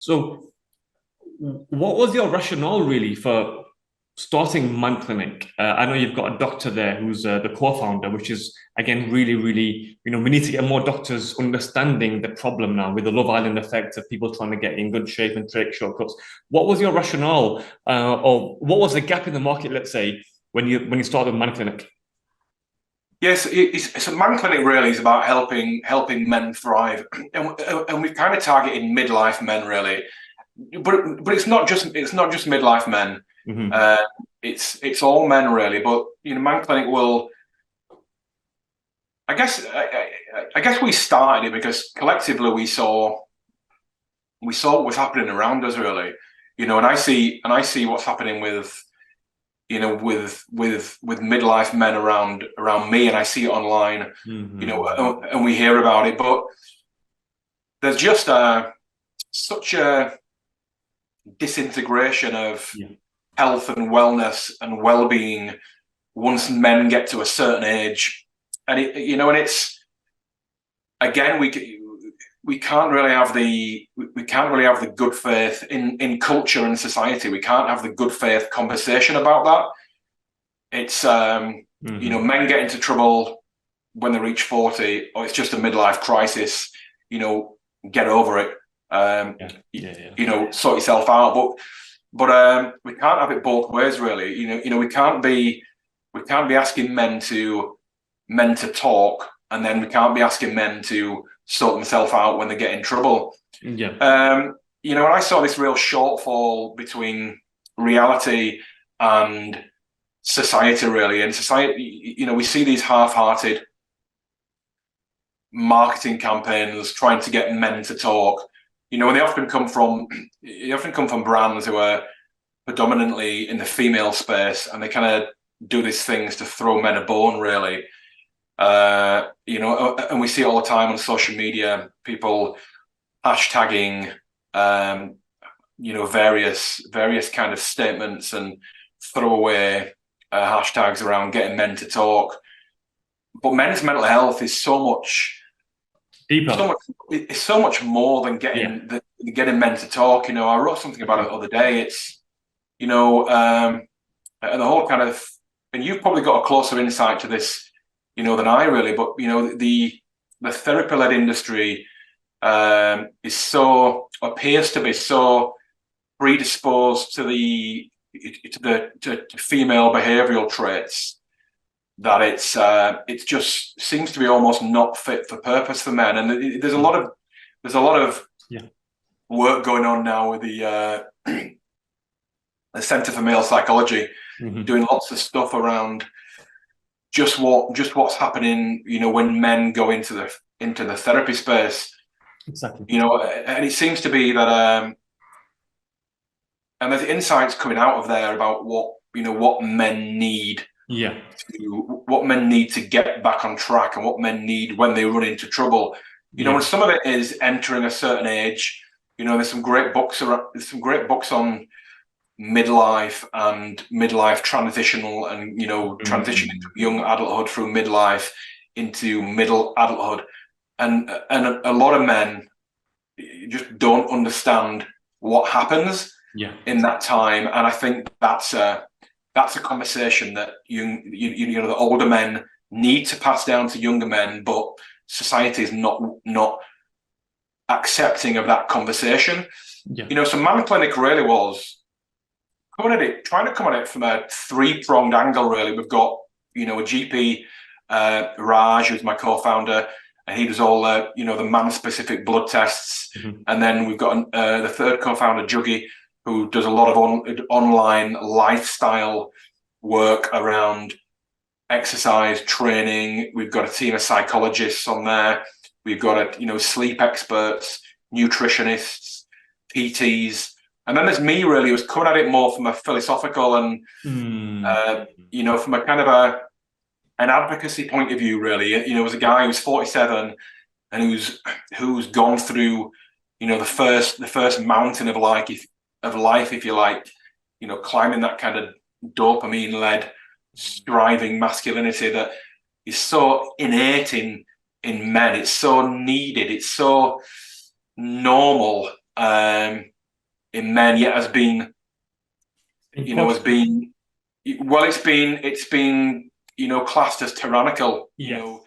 So, what was your rationale really for starting Man Clinic? I know you've got a doctor there who's the co-founder, which is again really, really, we need to get more doctors understanding the problem now with the Love Island effect of people trying to get in good shape and take shortcuts. What was your rationale, or what was the gap in the market, let's say, when you started Man Clinic? Yes, it's a man clinic really is about helping men thrive, and we've kind of targeted midlife men really, but it's not just midlife men, Hmm. uh, it's all men really. But man clinic will, I guess we started it because collectively we saw what was happening around us really, and I see what's happening with with midlife men around me, and I see it online, Hmm. and we hear about it. But there's just such a disintegration of Yeah. health and wellness and well-being once men get to a certain age, and it's again we can't really have the good faith in culture and society. We can't have the good faith conversation about that. It's Hmm. men get into trouble when they reach 40, or it's just a midlife crisis. You know, get over it. Yeah. Yeah. Yeah. Sort yourself out. But we can't have it both ways, really. We can't be asking men to talk, and then we can't be asking men to sort themselves out when they get in trouble. Yeah. And I saw this real shortfall between reality and society really. And society, we see these half-hearted marketing campaigns trying to get men to talk, and they often come from brands who are predominantly in the female space, and they kind of do these things to throw men a bone really. And we see it all the time on social media, people hashtagging um various kind of statements and throwaway hashtags around getting men to talk. But men's mental health is so Deeper. much it's so much more than Yeah. getting men to talk. I wrote something about it Okay. the other day. It's and the whole kind of, and you've probably got a closer insight to this than I really. But the therapy led industry is so appears to be so predisposed to female behavioral traits that it just seems to be almost not fit for purpose for men. And there's a lot of Yeah. work going on now with the Center for Male Psychology, Hmm. doing lots of stuff around just what's happening, when men go into the therapy space, Exactly. and it seems to be that and there's insights coming out of there about what men need Yeah. to get back on track, and what men need when they run into trouble. And Yeah. some of it is entering a certain age. There's some great books on midlife and midlife transitional, and transitioning Mhm. from young adulthood through midlife into middle adulthood. And a lot of men just don't understand what happens Yeah. in that time. And I think that's a conversation that the older men need to pass down to younger men, but society is not accepting of that conversation. Yeah. So Man Clinic really was trying to come at it from a three-pronged angle. Really, we've got a GP, Raj, who's my co-founder, and he does all the man-specific blood tests. Mhm. And then we've got the third co-founder, Juggy, who does a lot of online lifestyle work around exercise training. We've got a team of psychologists on there. We've got sleep experts, nutritionists, PTs, and then there's me really, who's coming at it more from a philosophical and Mm. from a kind of an advocacy point of view. Really, as a guy who's 47 and who's gone through the first mountain of life, if you like, climbing that kind of dopamine led striving masculinity that is so innate in men. It's so needed. It's so normal in men yet has been, well, it's been classed as tyrannical. Yes.